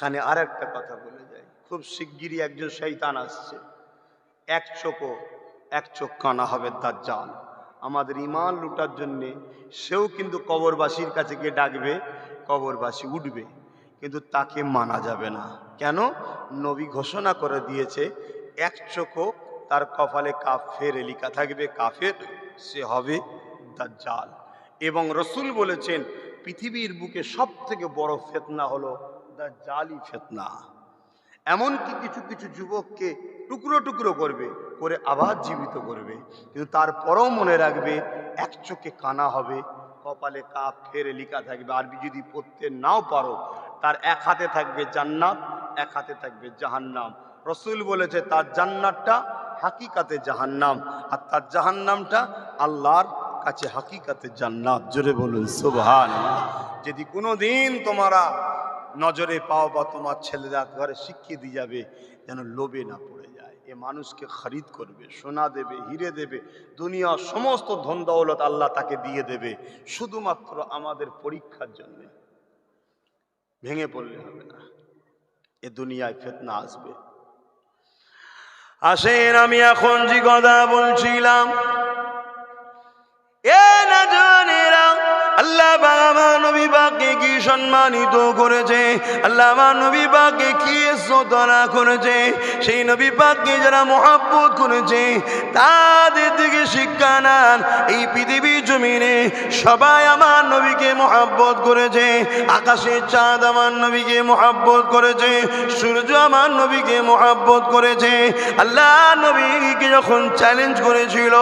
এখানে আর একটা কথা বলে যাই, খুব শিগগিরই একজন শয়তান আসছে, এক চোখ কানা হবে দাজ্জাল। আমাদের ঈমান লুটার জন্যে সেও কিন্তু কবরবাসীর কাছে গিয়ে ডাকবে, কবরবাসী উঠবে, কিন্তু তাকে মানা যাবে না। কেন? নবী ঘোষণা করে দিয়েছে এক চোখও তার কপালে কাফের লেখা থাকবে, কাফের সে হবে দাজ্জাল। এবং রসুল বলেছেন পৃথিবীর বুকে সব থেকে বড় ফিতনা হলো দাজ্জালি ফিতনা। এমনকি কিছু কিছু যুবককে টুকরো টুকরো করবে, করে আবার জীবিত করবে, কিন্তু তারপরেও মনে রাখবে এক চোখে কানা হবে, কপালে কাফের লেখা থাকবে। আরবি যদি পড়তে নাও পারো, তার এক হাতে থাকবে জান্নাত, এক হাতে থাকবে জাহান্নাম। রসুল বলেছে তার জান্নাতটা হাকিকাতে জাহান্নাম, আর তার জাহান্নামটা আল্লাহর কাছে হাকিকাতে জান্নাত। জোরে বলুন সুবহানাল্লাহ। যদি কোনোদিন তোমরা নজরে পাও বা তোমার ছেলেরা ঘরে শিখিয়ে দিয়ে যাবে, যেন লোভে না পড়ে যায়। এ মানুষকে খরিদ করবে, সোনা দেবে, হিরে দেবে, দুনিয়ার সমস্ত ধন দৌলত আল্লাহ তাকে দিয়ে দেবে, শুধুমাত্র আমাদের পরীক্ষার জন্য। ভেঙে পড়লে হবে না, এ দুনিয়ায় ফিতনা আসবে। আসেন আমি এখন যে কথা বলছিলাম, এ না জানেরা আল্লাহ আমার নবী পাককে কি সম্মানিত করেছে, আল্লাহ আমার নবী পাককে কি শ্রদ্ধা করেছে। সেই নবী পাককে যারা মহব্বত করেছে তাদের থেকে শিক্ষা নেন। এই পৃথিবীর জমিনে সবাই আমার নবীকে মহব্বত করেছে। আকাশের চাঁদ আমার নবীকে মহব্বত করেছে, সূর্য আমার নবীকে মহব্বত করেছে। আল্লাহ নবীকে যখন চ্যালেঞ্জ করেছিল,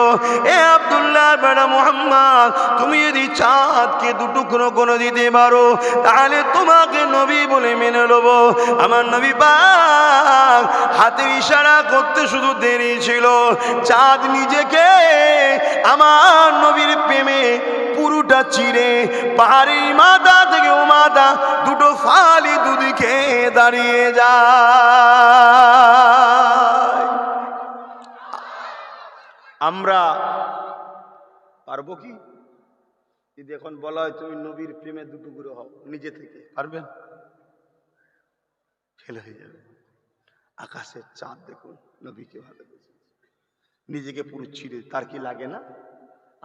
এ আব্দুল্লাহ বেটা মুহাম্মদ, তুমি যদি চাঁদকে দুটুকরো করে দিতে পারো তাহলে তোমাকে নবী বলে মেনে নেব। আমার নবী পাক হাতের ইশারা করতে শুধু দেরি ছিল, চাঁদ নিজেকে আমার নবীর প্রেমে পুরোটা চিরে পাহাড়ি মাথা থেকে ও মাথা দুটো ফালি দুদিকে দাঁড়িয়ে যায়। আমরা পারবো কি? যদি এখন বলা হয় তুমি নবীর প্রেমে দুটুকরো হও, নিজে থেকে পারবেন? ফেল হয়ে যাবে। আকাশের চাঁদ দেখুন নবীকে ভালোবেসে নিজেকে পুরো ছিঁড়ে, তার কি লাগে না?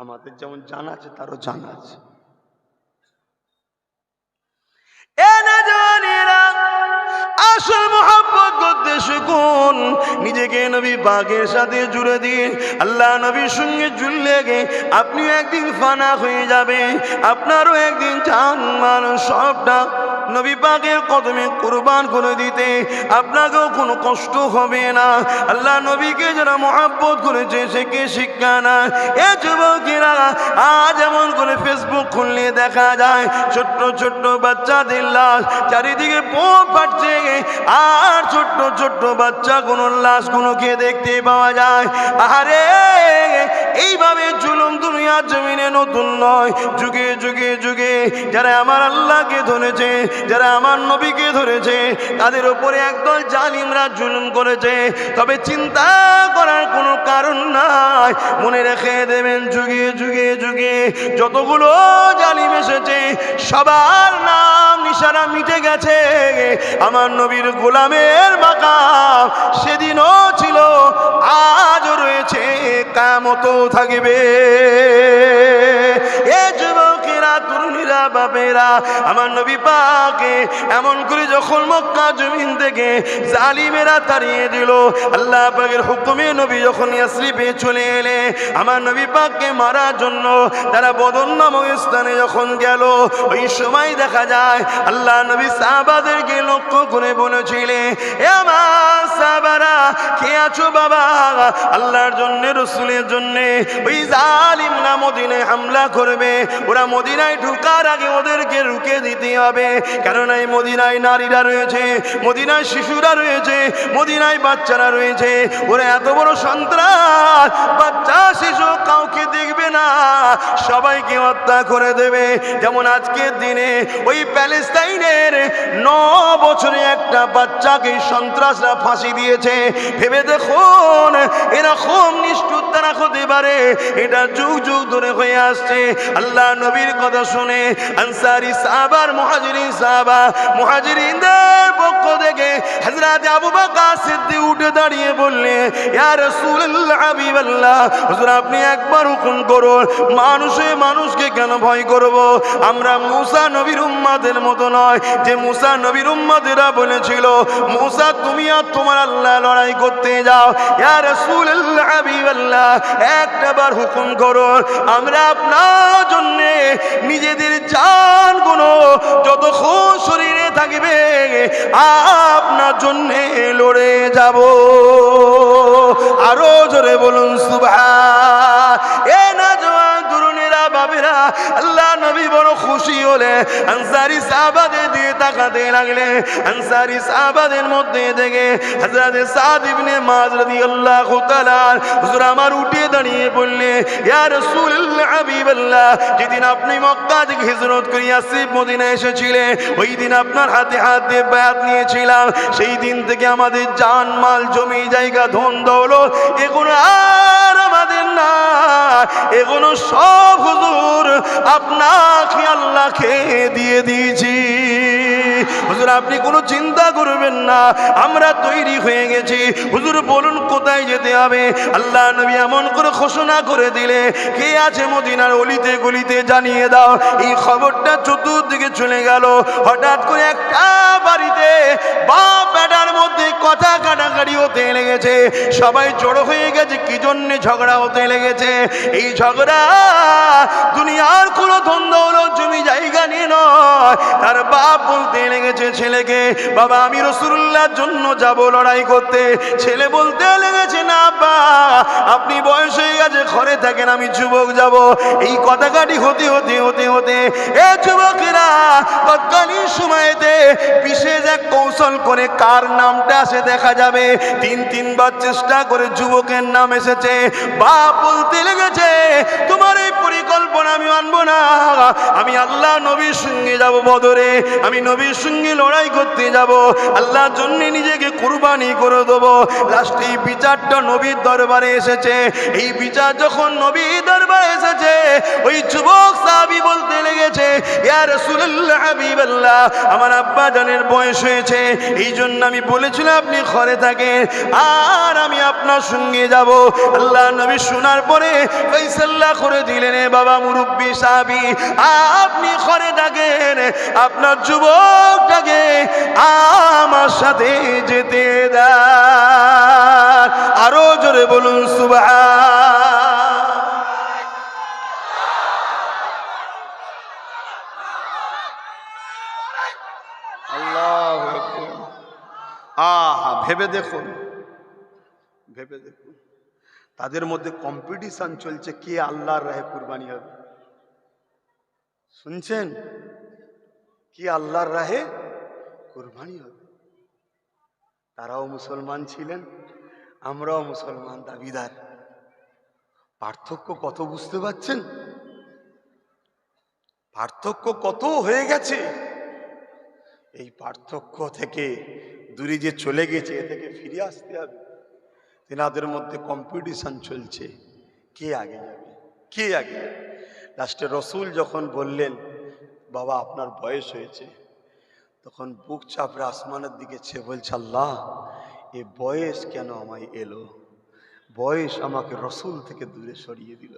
আমাদের যেমন জানা আছে তারও জানা আছে। আসল মোহাব্বত করতে শিখুন, নিজেকে নবী পাকের সাথে জুড়ে দিন। আল্লাহ নবীর সঙ্গে জুড়লে গে আপনি একদিন ফানা হয়ে যাবে, আপনারও একদিন জান মাল সবটা নবী পাকের কদমে কুরবান করে দিতে আপনাকেও কোনো কষ্ট হবে না। আল্লাহ নবীকে যারা মহব্বত করেছে সে কে শিক্ষা না। এ যুবকেরা আজ এমন করে ফেসবুক খুললে দেখা যায় ছোট্ট ছোট্ট বাচ্চাদের লাশ চারিদিকে পোপ পাচ্ছে, আর ছোট্ট ছোট্ট বাচ্চা কোনো লাশ কোনোকে দেখতে পাওয়া যায়। আরে এইভাবে জুলুম দুনিয়ার জমিনে নতুন নয়, যুগে যুগে যুগে যারা আমার আল্লাহকে ধরেছে, যারা আমার নবীকে ধরেছে, তাদের উপরে একদল জালিমরা জুলুম করেছে। তবে চিন্তা করার কোনো কারণ নাই, মনে রেখে দেবেন যুগে যুগে যুগে যতগুলো জালিম এসেছে সবার নাম নিশানা মিটে গেছে। আমার নবীর গোলামের মাকাম সেদিনও ছিল, আজও রয়েছে, কিয়ামতও থাকবে। এ যুবকেরা, তরুণীরা, বাপেরা, আমার নবী পাকে এমন করে যখন মক্কা জমিন থেকে জালিমেরা তাড়িয়ে দিল, আল্লাহ পাকের হুকুমে নবী যখন ইয়াসরিবে চলে এলে আমার নবী পাককে মারার জন্য তারা বদর নামক স্থানে যখন গেল, ওই সময় দেখা যায় আল্লাহ নবী সাহাবাদেরকে লক্ষ্য করে বলেছিলেন, এ আমার সাহাবারা কে আছো বাবা? আল্লাহর জন্য রাসূলের জন্য ওই জালিমরা মদিনায় হামলা করবে, ওরা মদিনায় ঢোকার আগে ওদেরকে রুখে দিতে হবে। কারণ এই মদিনায় নারীরা রয়েছে, মদিনায় শিশুরা রয়েছে, মদিনায় বাচ্চারা রয়েছে, ওরা এত বড় সন্ত্রাস, বাচ্চা শিশু কাউকে দেখবে না, সবাইকে হত্যা করে দেবে। যেমন আজকের দিনে ওই প্যালেস্তাইনের 9 বছরে একটা বাচ্চাকে সন্ত্রাসরা ফাঁসি দিয়েছে। ভেবে দেখুন এরকম নিষ্ঠুর তারা হতে পারে, এটা যুগ যুগ ধরে হয়ে আসছে। আল্লাহ নবীর কথা শুনে আনসারি সাহাবার মুহাজিরিন সাহাবা, মুহাজিরিনদের পক্ষ হযরত আবু বকর সিদ্দিক উঠে দাঁড়িয়ে বললেন, ইয়া রাসূলুল্লাহ হাবিবাল্লাহ, হুজুর আপনি একবার হুকুম করুন, মানুষে মানুষকে কেন ভয় করব? আমরা মুসা নবীর উম্মতের মতো নয় যে মুসা নবীর উম্মতেরা বলেছিল, মুসা তুমি আর তোমার আল্লাহ লড়াই করতে যাও। ইয়া রাসূলুল্লাহ হাবিবাল্লাহ, একটাবার হুকুম করুন, আমরা আপনার জন্য নিজেদের জানগুলো যতক্ষণ শরীরে থাকবে আপনার জন্য লড়ে যাব। আরো জোরে বলুন সুবহান। এ নওজওয়ান তরুণেরা বাবেরা, আল্লাহ নবী বড় খুশি হলে আনসারী সাহাবাদের দিকে তাকাতে লাগলে। আনসারী সাহাবাদের মধ্যে থেকে হযরত সাদ ইবনে মুআয রাদিয়াল্লাহু তাআলা হুজুর আমার উঠে দাঁড়িয়ে বললে, ইয়া রাসূলুল্লাহ হাবিবাল্লাহ, যেদিন আপনি মক্কা থেকে হিজরত করে ইয়াসরিব মদিনায় এসেছিলেন, ওই দিন আপনার হাতে হাত দিয়ে বায়াত নিয়েছিলাম। সেই দিন থেকে আমাদের জান মাল জমি জায়গা ধন দৌলত এগুলো আর আমাদের না, এগুলো সব হুজুর আপনাকে আল্লাহকে দিয়ে দিয়েছি। হুজুর আপনি কোনো চিন্তা করবেন না, আমরা তৈরি হয়ে গেছি। হুজুর বলুন কোথায় যেতে হবে? আল্লাহ নবী এমন করে ঘোষণা করে দিলে, কে আছে মদিনার অলিতে গলিতে জানিয়ে দাও। এই খবরটা চতুর্দিকে চলে গেল। হঠাৎ করে একটা বাড়িতে বাপ বেটার মধ্যে কথা কাটাকাটি হতে লেগেছে। সবাই জড়ো হয়ে গেছে, কি জন্য ঝগড়া হতে লেগেছে? এই ঝগড়া দুনিয়ার কোনো ধন দৌলত জমি জায়গা নিয়ে নয়। তার বাপ বলতে লেগেছে ছেলেকে, বাবা আমি রাসূলুল্লাহর জন্য যাব লড়াই করতে। ছেলে বলতে লেগেছে, না আব্বা আপনি বয়স হয়ে গেছে, ঘরে থাকেন, আমি যুবক যাব। এই কথাকাটি হতে হতে হতে হতে এ যুবকেরা তৎকালীন সময়েতে বিশেষ এক কৌশল করে কার নামটা আসে দেখা যাবে। তিনবার চেষ্টা করে যুবকের নাম এসেছে। বাপ বলতে লেগেছে, তোমার এই পরিকল্পনা আমি মানবো না, আমি আল্লাহ নবীর সঙ্গে যাব বদরে, আমি নবীর সঙ্গে লড়াই করতে যাব, আল্লাহর জন্য নিজেকে কুরবানি করে দেবো। লাস্টে এই বিচারটা নবীর দরবারে এসেছে। এই বিচার যখন নবীর দরবারে এসেছে, ওই যুবক সাহাবী বলতে লেগেছে, ইয়া রাসূলুল্লাহ হাবিবাল্লাহ, আমার আব্বা জানের বয়স হয়েছে, এই জন্য আমি বলেছিলাম আপনি ঘরে থাকেন আর আমি আপনার সঙ্গে যাব। আল্লাহ নবী শোনার পরে ফয়সালা করে দিলেন, বাবা মুরব্বী সাহাবী আপনি ঘরে থাকেন, আপনার যুবকটাকে আমার সাথে যেতে দেন। আরো জোরে বলুন সুবহান। আল্লাহু আকবার। আহা ভেবে দেখুন, ভেবে দেখুন, তাদের মধ্যে কম্পিটিশন চলছে কে আল্লাহর রাহে কুরবানি হবে। শুনছেন? কি আল্লাহর রাহে কুরবানি হবে। তারাও মুসলমান ছিলেন, আমরাও মুসলমান দাবিদার। পার্থক্য কত বুঝতে পারছেন? পার্থক্য কত হয়ে গেছে। এই পার্থক্য থেকে দূরে যে চলে গেছে, এ থেকে ফিরে আসতে হবে। তেনাদের মধ্যে কম্পিটিশন চলছে কে আগে যাবে, কে আগে যাবে। লাস্টে রসুল যখন বললেন, বাবা আপনার বয়স হয়েছে, তখন বুক চাপড়ে আসমানের দিকে চেয়ে বলছে, আল্লাহ এ বয়স কেন আমায় এলো? বয়স আমাকে রসুল থেকে দূরে সরিয়ে দিল।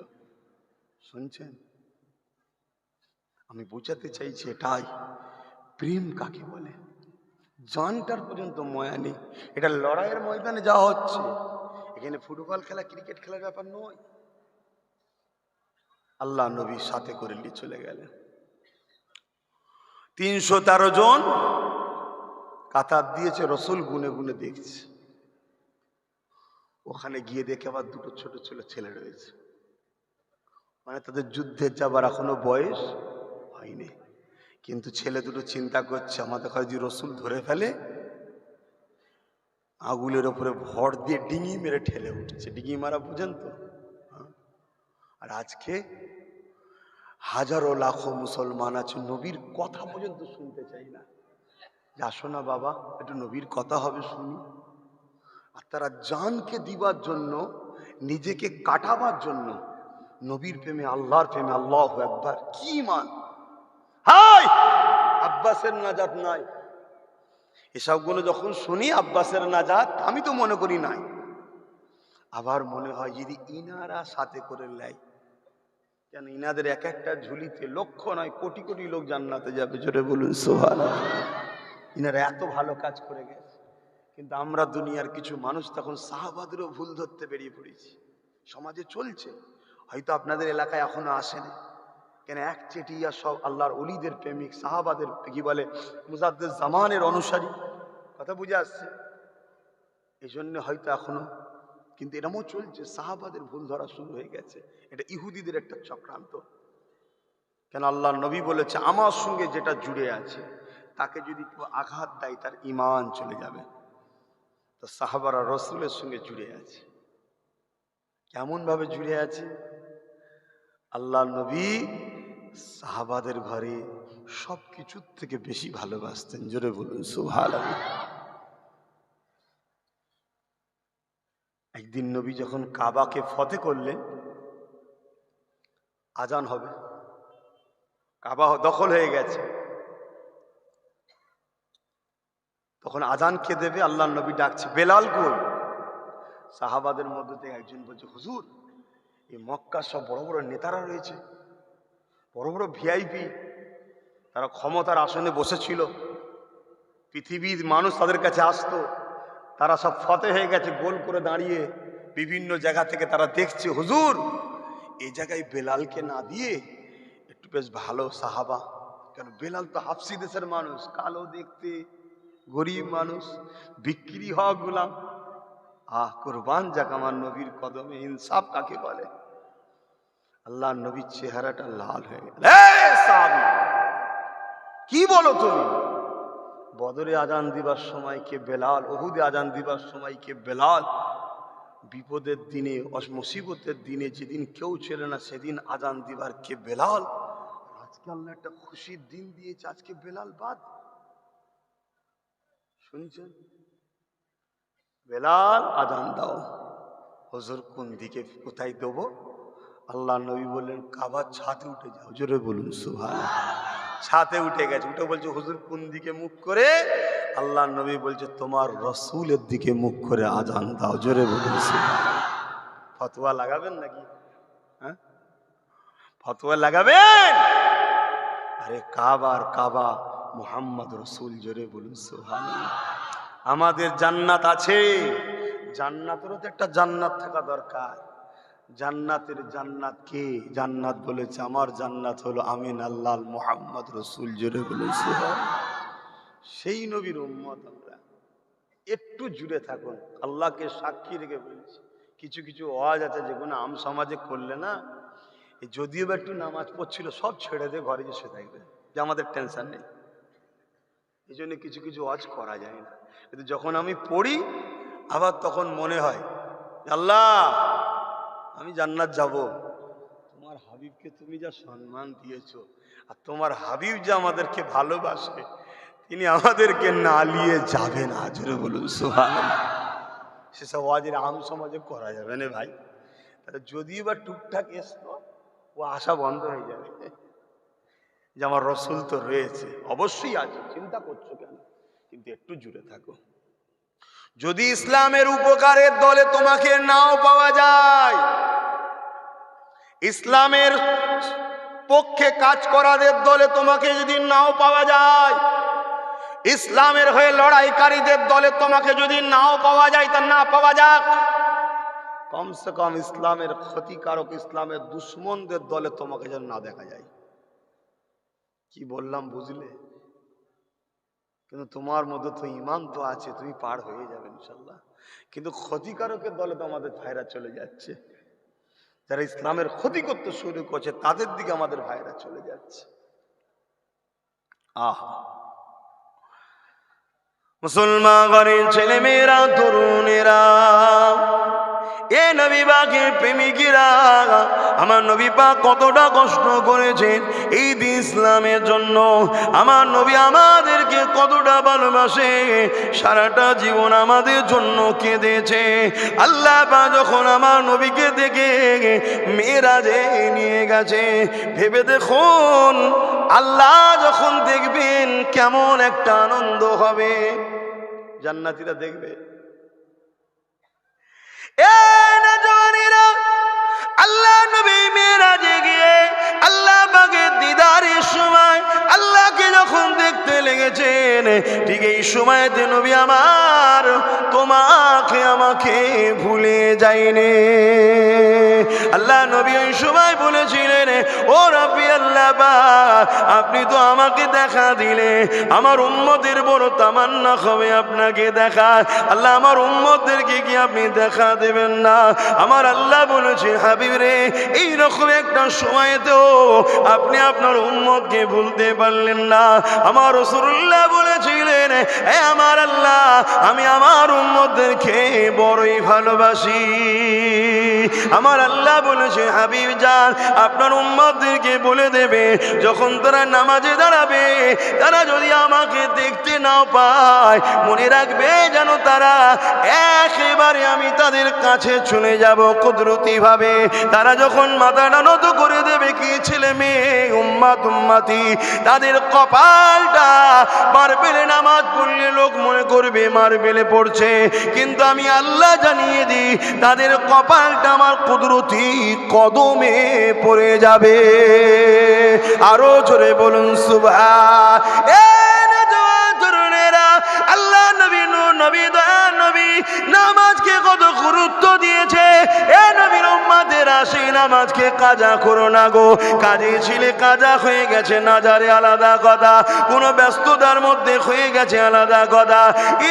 শুনছেন? আমি বোঝাতে চাইছি এটাই, প্রেম কাকে বলে। জানটার পর্যন্ত ময়া নেই। এটা লড়াইয়ের ময়দানে যাওয়া হচ্ছে, এখানে ফুটবল খেলা ক্রিকেট খেলার ব্যাপার নয়। আল্লাহ নবীর সাথে করে নিয়ে চলে গেলেন। 313 জন কাতার দিয়েছে, রসুল গুনে গুনে দেখছে। ওখানে গিয়ে দেখে আবার দুটো ছোট ছোট ছেলে রয়েছে, মানে তাদের যুদ্ধে যাবার এখনো বয়স হয়নি। কিন্তু ছেলে দুটো চিন্তা করছে, আমাদের যদি রসুল ধরে ফেলে, আগুলের ওপরে ভর দিয়ে ডিঙি মেরে ঠেলে উঠছে। ডিঙি মারা বুঝেন তো? আর আজকে হাজারো লাখো মুসলমান আছে, নবীর কথা পর্যন্ত শুনতে চাই না। আসো না বাবা একটু নবীর কথা হবে শুনি। আর তারা জানকে দিবার জন্য, নিজেকে কাটাবার জন্য নবীর প্রেমে, আল্লাহর প্রেমে, আল্লাহু আকবার, কি মান! হাই আব্বাসের নাজাত নাই, এসবগুলো যখন শুনি আব্বাসের নাজাত, আমি তো মনে করি নাই, আবার মনে হয় যদি ইনারা সাথে করে নেয়, কেন ইনাদের এক একটা ঝুলিতে লক্ষ নয় কোটি কোটি লোক জান্নাতে যাবে, জোরে বলুন সুবহানাল্লাহ। ইনারা এত ভালো কাজ করে গেছে, কিন্তু আমরা দুনিয়ার কিছু মানুষ তখন সাহাবাদেরও ভুল ধরতে বেরিয়ে পড়েছি। সমাজে চলছে, হয়তো আপনাদের এলাকায় এখনো আসেনি, কেন এক চেটিয়া সব আল্লাহর ওলিদের প্রেমিক, সাহাবাদের কি বলে মুজাদ্দেদ জামানের অনুসারী, কথা বুঝে আসছে, এই জন্য হয়তো এখনো, কিন্তু এরমও চলছে, সাহাবাদের ভুল ধরা শুরু হয়ে গেছে। এটা ইহুদিদের একটা চক্রান্ত। কেন আল্লাহর নবী বলেছে আমার সঙ্গে যেটা জুড়ে আছে তাকে যদি কেউ আঘাত দেয় তার ঈমান চলে যাবে। তো সাহাবারা রসুলের সঙ্গে জুড়ে আছে। কেমন ভাবে জুড়ে আছে? আল্লাহর নবী সাহাবাদের ঘরে সব কিছুর থেকে বেশি ভালোবাসতেন, জোরে বলুন সুবহানাল্লাহ। একদিন নবী যখন কাবাকে ফতে করলেন, আজান হবে, কাবা দখল হয়ে গেছে, তখন আজান কে দেবে? আল্লাহর নবী ডাকছে, বেলাল কই? সাহাবাদের মধ্যে থেকে একজন বলছে, হুজুর এই মক্কার সব বড় বড় নেতারা রয়েছে, বড় বড় ভিআইপি, তারা ক্ষমতার আসনে বসেছিল, পৃথিবীর মানুষ তাদের কাছে আসতো, তারা সব ফতে হয়ে গেছে, গোল করে দাঁড়িয়ে বিভিন্ন জায়গা থেকে তারা দেখছে, হুজুর এই জায়গায় বেলালকে না দিয়ে একটু বেশ ভালো সাহাবা, কেন বেলাল তো হাফসি দেশের মানুষ, কালো দেখতে, গরিব মানুষ, বিক্রি হওয়া গোলাম, কুরবান যাক আমার নবীর কদমে, ইনসাফ কাকে বলে। আল্লাহ নবীর চেহারাটা লাল হয়ে গেল। কি বলো তুমি? বদরে আজান দিবার সময় কে বেলাল, উহুদে আজান দিবার সময় কে বেলাল, বিপদের দিনে মুসিবতের দিনে যেদিন কেউ ছিল না সেদিন আজান দিবার কে বেলাল। আজকে আল্লাহ একটা খুশির দিন দিয়েছে, আজকে বেলাল বাদ। শুনছেন? বেলাল আজান দাও। হুজুর কোন দিকে, কোথায় দেবো? আল্লাহ নবী বললেন কাবার ছাদে উঠে যাও, জোরে বলুন সুবহানাল্লাহ। ছাদে উঠে গেছে, উঠে বলছে হুজুর কোন দিকে মুখ করে? আল্লাহ নবী বলছে তোমার রসুলের দিকে মুখ করে আজান দাও, জোরে বলুন সুবহানাল্লাহ। ফতোয়া লাগাবেন নাকি? হ্যাঁ, ফতোয়া লাগাবেন? আরে কাবার কাবা মুহাম্মদ রসুল, জোরে বলুন সুবহানাল্লাহ। আমাদের জান্নাত আছে, জান্নাতেরও তো একটা জান্নাত থাকা দরকার। জান্নাতের জান্নাত কে? জান্নাত বলেছে আমার জান্নাত হলো আমিন আল্লাহ মুহাম্মদ রসুল, জোরে বলুন সুবহানাল্লাহ। সেই নবীর উম্মত আমরা, একটু জুড়ে থাকুন। আল্লাহকে সাক্ষী রেখে বলছি, কিছু কিছু ওয়াজ আছে যেগুলো আম সমাজে করলে না, যদিও বা একটু নামাজ পড়ছিল সব ছেড়ে দিয়ে ঘরে এসে থাকবে, যে আমাদের টেনশন নেই। এই জন্য কিছু কিছু ওয়াজ করা যায় না, কিন্তু যখন আমি পড়ি আবার তখন মনে হয় আল্লাহ আমি জান্নাত যাব। তোমার হাবিবকে তুমি যা সম্মান দিয়েছো, আর তোমার হাবিব যে আমাদেরকে ভালোবাসে, তিনি আমাদেরকে না নিয়ে যাবে না, জোরে বলুন সুবহানাল্লাহ। সেসব ওয়াজের আম সমাজে করা যাবে না ভাই। তাহলে যদিও বা টুকটাক এসতো, ও আশা বন্ধ হয়ে যাবে যে আমার রসুল তো রয়েছে। অবশ্যই আছে, চিন্তা করছো কেন? কিন্তু একটু জুড়ে থাকো। যদি ইসলামের উপকারের দলে তোমাকে নাও পাওয়া যায়, ইসলামের পক্ষে কাজ করাদের দলে তোমাকে যদি নাও পাওয়া যায়, ইসলামের হয়ে লড়াইকারীদের দলে তোমাকে যদি নাও পাওয়া যায়, তা না পাওয়া যাক, কমসে কম ইসলামের ক্ষতিকারক, ইসলামের দুশ্মনদের দলে তোমাকে যেন না দেখা যায়। কি বললাম বুঝলে? কিন্তু তোমার মধ্যে তো ঈমান তো আছে, তুমি পার হয়ে যাবে ইনশাল্লাহ। কিন্তু ক্ষতিকারকের দলে তো আমাদের ভাইরা চলে যাচ্ছে, যারা ইসলামের ক্ষতি করতে শুরু করছে তাদের দিকে আমাদের ভাইরা চলে যাচ্ছে। আহা, মুসলমান ঘরের ছেলে মেয়েরা, তরুণেরা, এ নবী পাকের প্রেমিকেরা, আমার নবী পাক কতটা কষ্ট করেছেন এই দিন ইসলামের জন্য। আমার নবী আমাদেরকে কতটা ভালোবাসে, সারাটা জীবন আমাদের জন্য কেঁদেছে। আল্লাহ পাক যখন আমার নবীকে দেখে মেরাজে নিয়ে গেছে, ভেবে দেখুন আল্লাহ যখন দেখবেন কেমন একটা আনন্দ হবে। জান্নাতীরা দেখবে। আল্লাহ নবী মেরাজে গিয়ে আল্লাহ পাকের দিদারের সময় আল্লাহকে যখন দেখতে লেগেছেন, ঠিক এই সময়তে নবী আমার তোমাকে আমাকে ভুলে যায়নি। আল্লাহ নবী ওই সময় বলেছিলেন, ও রাব্বি আল্লাহ পাক, আপনি তো আমাকে দেখা দিলে, আমার উম্মতের বড় তামান্না হবে আপনাকে দেখা। আল্লাহ আমার উম্মতদেরকে কি আপনি দেখা দেবেন না? আমার আল্লাহ বলেছে, হাবিব রে, এইরকম একটা সময়তেও আপনি আপনার উম্মতকে ভুলতে পারলেন না। আমার রাসূলুল্লাহ বলেছিলেন, হে আমার আল্লাহ, আমি আমার উম্মতদেরকে বড়ই ভালোবাসি। আমার আল্লাহ বলেছে, হাবিব জান, আপনার উম্মতদেরকে বলে দেবে, যখন তারা নামাজে দাঁড়াবে, তারা যদি আমাকে দেখতে নাও পায়, মনে রাখবে যেন তারা একেবারে আমি তাদের কাছে চলে যাব কুদরতি ভাবে। তারা যখন মাথাটা নত করে দেবে, কি ছেলে মেয়ে উম্মাত উম্মাতি, তাদের কপালটা মারবেলে নামাজ পড়লে লোক মনে করবে মারবেলে পড়ছে, কিন্তু আমি আল্লাহ জানিয়ে দিই, তাদের কপালটা আমার কুদরতি কদমে পড়ে যাবে। আরো জোরে বলুন সুবহান। আল্লাহ নবী, নবী দয়া নবী নামাজকে কত গুরুত্ব দিয়েছে। এ নবীর উম্মতেরা, সেই নামাজকে কাজা করো না গো। কাজে ছিলে কাজা হয়ে গেছে নাজারে আলাদা কথা, কোনো ব্যস্ততার মধ্যে হয়ে গেছে আলাদা কথা।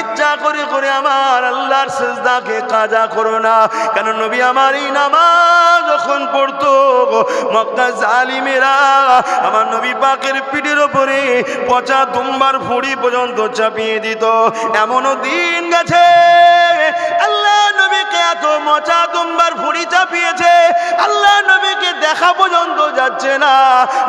ইচ্ছা করে করে আমার আল্লাহর সিজদাকে কাজা করো না। কেন নবী আমার এই নামাজ যখন পড়তো, মক্কা জালিমেরা আমার নবী পাকের পিঠের উপরে পচা দুম্বার ফুড়ি পর্যন্ত চাপিয়ে দিত। এমনও দিন গেছে আল্লাহ নবীকে এত মচা দুম্বার ফুড়ি চাপিয়েছে, আল্লাহ নবীকে দেখা পর্যন্ত যাচ্ছে না।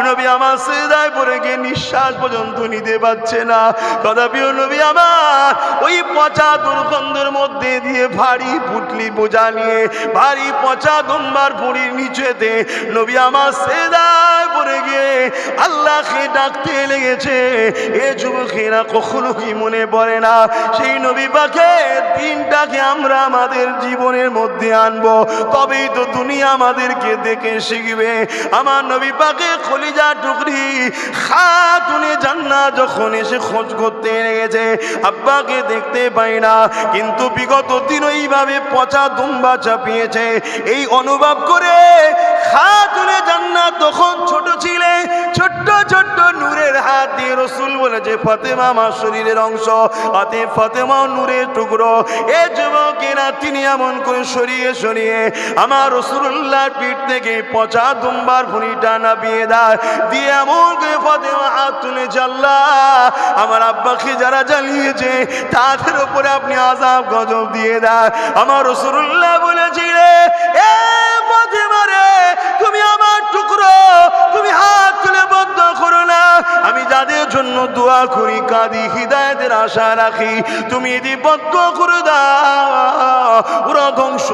নবী আমার সিজদায় পড়ে গিয়ে নিঃশ্বাস পর্যন্ত নিতে পারছে না। তথাপিও নবী আমার ওই পচা দুর্গন্ধের মধ্যে দিয়ে ভারী পুটলি বোঝা নিয়ে, ভারী পচা দুম্বার ফুড়ির নিচেতে নবী আমার সিজদায় পড়ে গিয়ে আল্লাহকে ডাকতে লেগেছে। এ যুবকেরা, কখনো কি মনে পড়ে না সেই নবী পাকের দিনটাকে আমরা আমাদের জীবনের মধ্যে আনবো, তবেই তো দুনিয়া আমাদেরকে দেখে শিখবে। আমার নবী পাকের কলিজা টুকরি খাতুনে জান্নাত যখন এসে খোঁজ করতে লেগেছে, আব্বাকে দেখতে পাই না, কিন্তু বিগত দিন এইভাবে পচা দুম্বা চাপিয়েছে। এই অনুভব করে খাতুনে জান্নাত তখন ছোট ছিলে, ছোট্ট ছোট্ট নূরের হাত দিয়ে রসুল বলেছে, ফাতেমা আমার শরীরের অংশ, অতে ফাতেমা নূরের টুকরো। এ যুবকেরা, তিনি এমন করে সরিয়ে সরিয়ে আমার রাসূলুল্লাহর পিঠ থেকে পচা দুম্বার ভুঁড়িটা নামিয়ে দেয়, দিয়ে এমন করে ফাতেমা হাত তুলেছে, আল্লাহ আমার আব্বাকে যারা জ্বালিয়েছে তাদের উপরে আপনি আযাব গজব দিয়ে দেয়। আমার রাসূলুল্লাহ বলেছিলেন, এ ফাতেমা রে, তুমি আমার টুকরো, তুমি হাত তুলে বদ্ধ করো না। আমি যাদের জন্য দোয়া করি, কাঁদি, হিদায়াতের আশা রাখি, তুমি যদি বদ্ধ করে দাও, ওরা ধ্বংস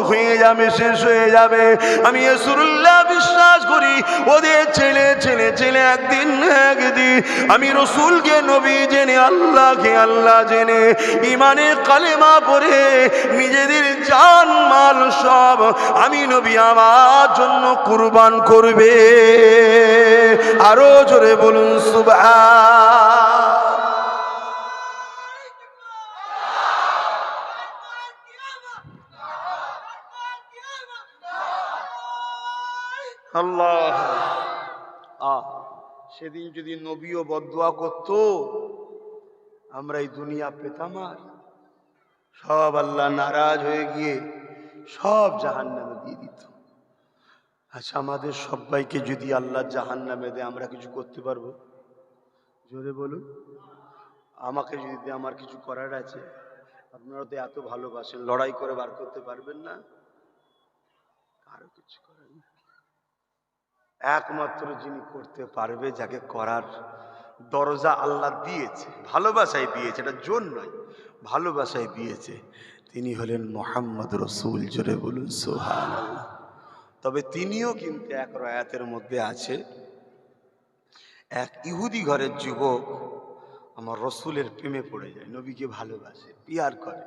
হয়ে যাবে, শেষ হয়ে যাবে। আমি রাসূলুল্লাহ বিশ্বাস করি, ওদের ছেলে ছেলে ছেলে একদিন একদিন আমি রসুলকে নবী জেনে, আল্লাহকে আল্লাহ জেনে, ইমানের কালেমা পড়ে নিজেদের জান মাল সব আমি নবী আমার জন্য কুরবান করবে। আরো জোরে বলুন সুবহান। আল্লাহ। সেদিন যদি নবীও বদদুয়া করত, আমরা এই দুনিয়া পেতাম আর? সব আল্লাহ নারাজ হয়ে গিয়ে সব জাহান্নামে দিয়ে দিত। আচ্ছা, আমাদের সবাইকে যদি আল্লাহ জাহান্নামে দেয়, আমরা কিছু করতে পারবো? জোরে বলুন। আমাকে যদি আমার কিছু করার আছে, আপনারা তো এত ভালোবাসেন, লড়াই করে বার করতে পারবেন না? কারো কিছু করার না। একমাত্র যিনি করতে পারবে, যাকে করার দরজা আল্লাহ দিয়েছে, ভালোবাসায় দিয়েছে, এটা জোর নয়, ভালোবাসায় দিয়েছে। তিনি হলেন মোহাম্মদ রসুল। জোরে বলুন সুবহানাল্লাহ। তবে তিনিও কিন্তু এক রায়াতের মধ্যে আছে, এক ইহুদি ঘরের যুবক আমার রসুলের প্রেমে পড়ে যায়, নবীকে ভালোবাসে, পিয়ার করে।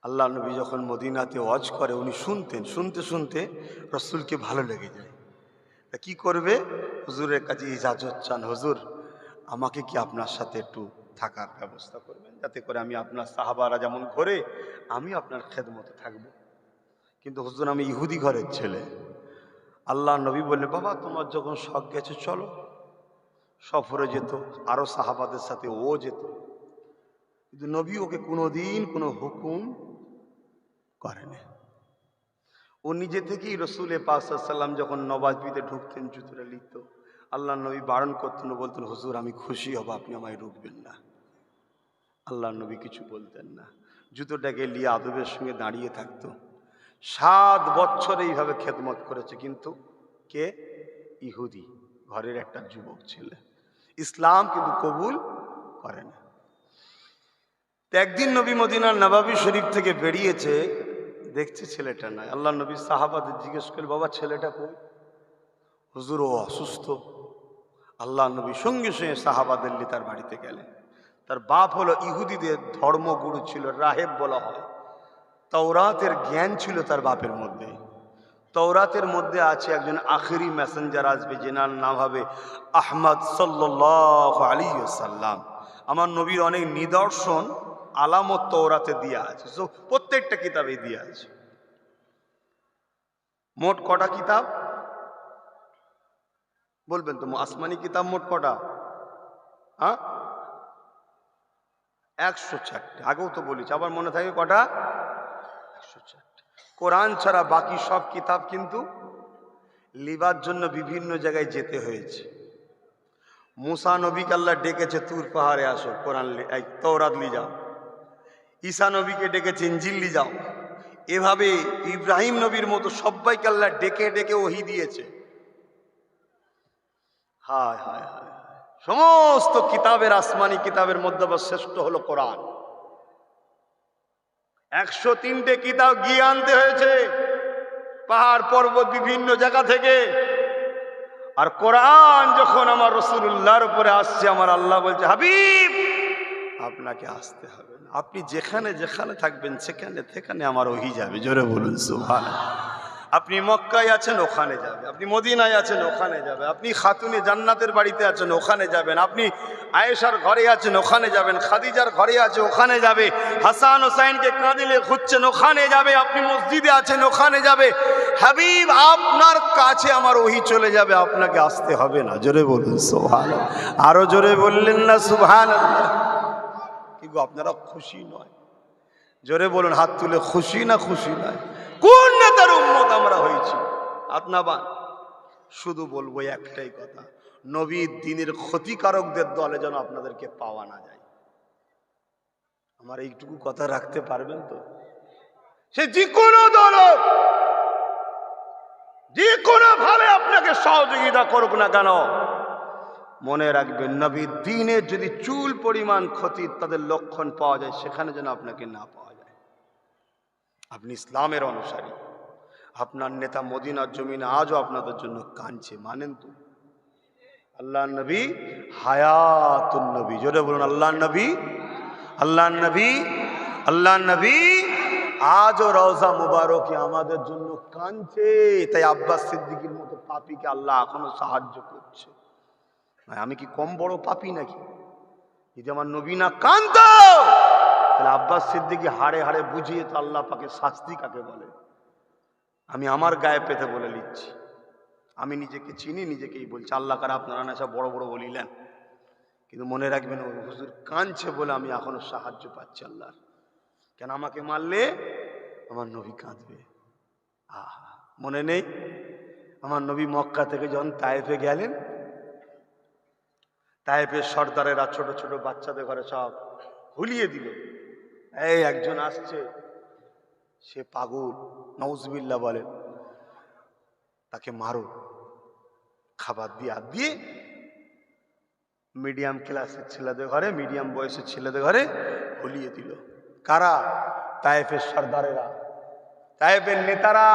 আল্লাহ নবী যখন মদিনাতে ওয়াজ করে উনি শুনতেন, শুনতে শুনতে রসুলকে ভালো লেগে যায়। তা কি করবে? হুজুরের কাছে ইজাজত চান, হুজুর আমাকে কি আপনার সাথে একটু থাকার ব্যবস্থা করবেন, যাতে করে আমি আপনার সাহাবারা যেমন ঘরে আমি আপনার খেদমতে থাকব। কিন্তু হুজুর আমি ইহুদি ঘরের ছেলে। আল্লাহ নবী বললেন, বাবা তোমার যখন শখ গেছে চলো। সফরে যেত, আরো সাহাবাদের সাথে ও যেত, কিন্তু নবী ওকে কোনোদিন কোনো হুকুম করেনি। ও নিজে থেকেই রসুল পাক সাল্লাল্লাহু আলাইহি ওয়াসাল্লাম যখন নবাজবিতে ঢুকতেন জুতোটা লিখত, আল্লাহ নবী বারণ করতেন, বলতেন হুজুর আমি খুশি হব, আপনি আমায় রুখবেন না। আল্লাহ নবী কিছু বলতেন না, জুতোটাকে নিয়ে আদবের সঙ্গে দাঁড়িয়ে থাকতো। 7 বছর এইভাবে খেদমত করেছে, কিন্তু কে? ইহুদি ঘরের একটা যুবক ছেলে, ইসলাম কিন্তু কবুল করে না। একদিন নবী মদিনার নবাবী শরীফ থেকে বেরিয়েছে, দেখছে ছেলেটা নাই। আল্লাহ নবী সাহাবাদের জিজ্ঞেস করল, বাবা ছেলেটা কই? হুজুর ও অসুস্থ। আল্লাহ নবী সঙ্গে সঙ্গে সাহাবাদের নিয়ে তার বাড়িতে গেলেন। তার বাপ হলো ইহুদিদের ধর্মগুরু ছিল, রাহেব বলা হয়। তাওরাতের জ্ঞান ছিল তার বাপের মধ্যে। তাওরাতের মধ্যে আছে একজন আখেরি মেসেঞ্জার আসবে, যেনার নাম হবে আহমদ সাল্লাল্লাহু আলাইহি ওয়াসাল্লাম। আমার নবীর অনেক নিদর্শন আলামত তাওরাতে দেয়া আছে, প্রত্যেকটা কিতাবে দেয়া আছে। মোট কটা কিতাব বলবেন তো? আসমানি কিতাব মোট কটা? হ্যাঁ, 104। আগেও তো বলেছি, আবার মনে থাকে কটা? 104। কোরআন ছাড়া বাকি সব কিতাব কিন্তু লিবার জন্য বিভিন্ন জায়গায় যেতে হয়েছে। মুসা নবীকে আল্লাহ ডেকেছে, তুর পাহাড়ে আসো, কোরআন এই তওরাত লি যাও। ঈসা নবীকে ডেকেছে, ইনজিল লি যাও। এভাবে ইব্রাহিম নবীর মতো সবাইকে আল্লাহ ডেকে ডেকে ওহী দিয়েছে। হায় হায় হায়, সমস্ত কিতাবের, আসমানি কিতাবের মধ্যে শ্রেষ্ঠ হলো কোরআন। 103টে কিতাব গিয়ে আনতে হয়েছে পাহাড় পর্বত বিভিন্ন জায়গা থেকে। আর কোরআন যখন আমার রাসূলুল্লাহর উপরে আসছে, আমার আল্লাহ বলছে, হাবিব আপনাকে আসতে হবে না, আপনি যেখানে যেখানে থাকবেন সেখানে সেখানে আমার ওহী যাবে। জোরে বলুন সুবহানাল্লাহ। আপনি মক্কায় আছেন ওখানে যাবে, আপনি মদিনায় আছেন ওখানে যাবে, আপনি খাতুনে জান্নাতের বাড়িতে আছেন ওখানে যাবেন, আপনি আয়েশার ঘরে আছেন ওখানে যাবেন, খাদিজার ঘরে আছে ওখানে যাবে, হাসান হোসাইনকে কাঁদিলে খুঁজছেন ওখানে যাবে, আপনি মসজিদে আছেন ওখানে যাবে। হাবিব আপনার কাছে আমার ওহী চলে যাবে, আপনাকে আসতে হবে না। জোরে বলুন সুবহানাল্লাহ। আরো জোরে বললেন না সুবহানাল্লাহ? কি গো আপনারা খুশি নয়? জোরে বলুন, হাত তুলে খুশি না খুশি নয়? কোন নেতার উম্মত আমরা হয়েছি? আপনাবান শুধু বলবো একটাই কথা, নবীর দ্বীনের ক্ষতিকারকদের দলে যেন আপনাদেরকে পাওয়া না যায়। আমার এইটুকু কথা রাখতে পারবেন তো? সে যে কোনো দল, যে কোনো ভাবে আপনাকে সহযোগিতা করুক না কেন, মনে রাখবেন নবীর দ্বীনের যদি চুল পরিমাণ ক্ষতি তাদের লক্ষণ পাওয়া যায়, সেখানে যেন আপনাকে না পাওয়া যায়। আপনি ইসলামের অনুসারী, আপনার নেতা মদিনার জমিনে আজও আপনাদের জন্য কাঁদছে, মানেন তো? আল্লাহ নবী হায়াতুন নবী। জোরে বলুন আল্লাহ নবী, আল্লাহ নবী, আল্লাহ নবী আজও রওজা মুবারকে আমাদের জন্য কাঁদছে। তাই আব্বাস সিদ্দিকীর মতো পাপীকে আল্লাহ এখনো সাহায্য করছে। আমি কি কম বড় পাপী নাকি? যদি আমার নবী না কাঁদতো, তাহলে আব্বাস সিদ্দিকী হাড়ে হাড়ে বুঝিয়ে তো আল্লাহ পাকে শাস্তি কাকে বলে। আমি আমার গায়ে পেতে বলে নিচ্ছি, আমি নিজেকে চিনি, নিজেকেই বলছি। আল্লাহ কারা আপনারা না সব বড় বড় বলিলেন, কিন্তু মনে রাখবেন ওই হুজুর কাঁদছে বলে আমি এখনো সাহায্য পাচ্ছি আল্লাহর। কেন আমাকে মারলে আমার নবী কাঁদবে? আহা, মনে নেই আমার নবী মক্কা থেকে যখন তায়েফে গেলেন, তায়েফের সর্দারেরা ছোট ছোট বাচ্চাদের ঘরে সব হুলিয়ে দিল। এই একজন আসছে, সে পাগল, নাউজুবিল্লাহ বলেন, তাকে মারো, খাবার দিয়ে হাত দিয়ে মিডিয়াম ক্লাসের ছেলেদের ঘরে, মিডিয়াম বয়সের ছেলেদের ঘরে ভুলিয়ে দিল। কারা? তায়েফের সর্দারেরা, তায়েফের নেতারা,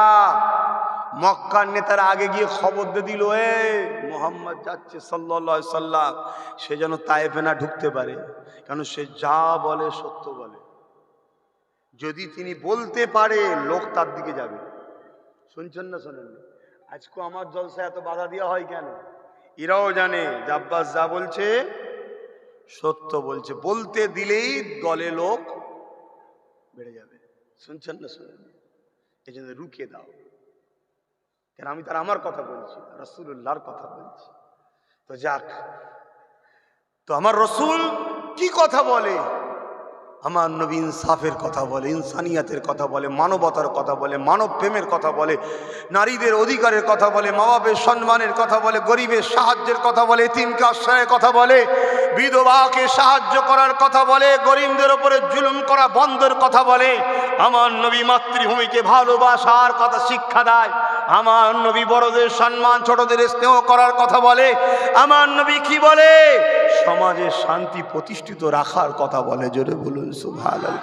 মক্কার নেতারা আগে গিয়ে খবর দিয়ে দিল, মোহাম্মদ যাচ্ছে সাল্লাল্লাহু আলাইহি সাল্লাম, সে যেন তায়েফে না ঢুকতে পারে, কারণ সে যা বলে সত্য বলে। যদি তিনি বলতে পারে লোক তার দিকে যাবে। শুনছেন না শোনেন? আজকে আমার জলসা এত বাধা দেওয়া হয় কেন? এরাও জানে যে আব্বাস যা বলছে সত্য বলছে, বলতে দিলেই দলে লোক বেড়ে যাবে। শুনছেন না শোনেন? এই জন্য রুখিয়ে দাও। কেন? আমি তার আমার কথা বলছি, রাসূলুল্লাহর কথা বলছি। তো যাক, তো আমার রসুল কি কথা বলে? আমার নবী ইনসাফের কথা বলে, ইনসানিয়াতের কথা বলে, মানবতার কথা বলে, মানব প্রেমের কথা বলে, নারীদের অধিকারের কথা বলে, মা বাপের সম্মানের কথা বলে, গরিবের সাহায্যের কথা বলে, এতিমকে আশ্রয়ের কথা বলে, বিধবাকে সাহায্য করার কথা বলে, গরিবদের ওপরে জুলুম করা বন্ধের কথা বলে। আমার নবী মাতৃভূমিকে ভালোবাসার কথা শিক্ষা দেয়। আমার নবী বড়দের সম্মান, ছোটদের স্নেহ করার কথা বলে। আমার নবী কি বলে? সমাজের শান্তি প্রতিষ্ঠিত রাখার কথা বলে। জোরে বলুন সুবহানাল্লাহ।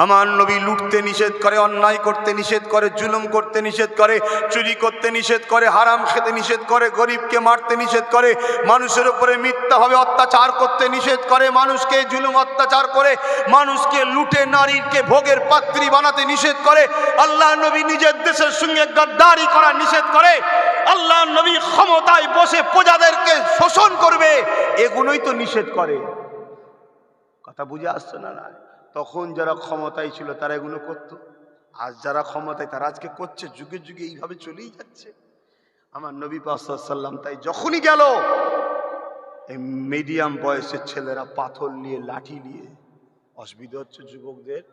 আমার নবী লুটতে নিষেধ করে, অন্যায় করতে নিষেধ করে, জুলুম করতে নিষেধ করে, চুরি করতে নিষেধ করে, হারাম খেতে নিষেধ করে, গরিবকে মারতে নিষেধ করে, মানুষের উপরে মিথ্যাভাবে অত্যাচার করতে নিষেধ করে, মানুষকে জুলুম অত্যাচার করে, মানুষকে লুটে নারীকে ভোগের পাত্রী বানাতে নিষেধ করে। আল্লাহ নবী নিজের দেশের সঙ্গে গাদ্দারি করা নিষেধ করে। আল্লাহ নবী ক্ষমতায় বসে প্রজাদেরকে শোষণ করবে, এগুলোই তো নিষেধ করে। কথা বুঝে আসছে না? না, তখন যারা ক্ষমতায় ছিল তারা এগুলো করত, আজ যারা ক্ষমতায় তারা আজকে করছে। যুগে যুগে এইভাবে চলেই যাচ্ছে। আমার নবী পাক সাল্লাল্লাহু আলাইহি ওয়াসাল্লাম তাই যখনই গেল, এই মিডিয়াম বয়সের ছেলেরা পাথর নিয়ে, লাঠি নিয়ে, অসুবিধা হচ্ছে যুবকদের?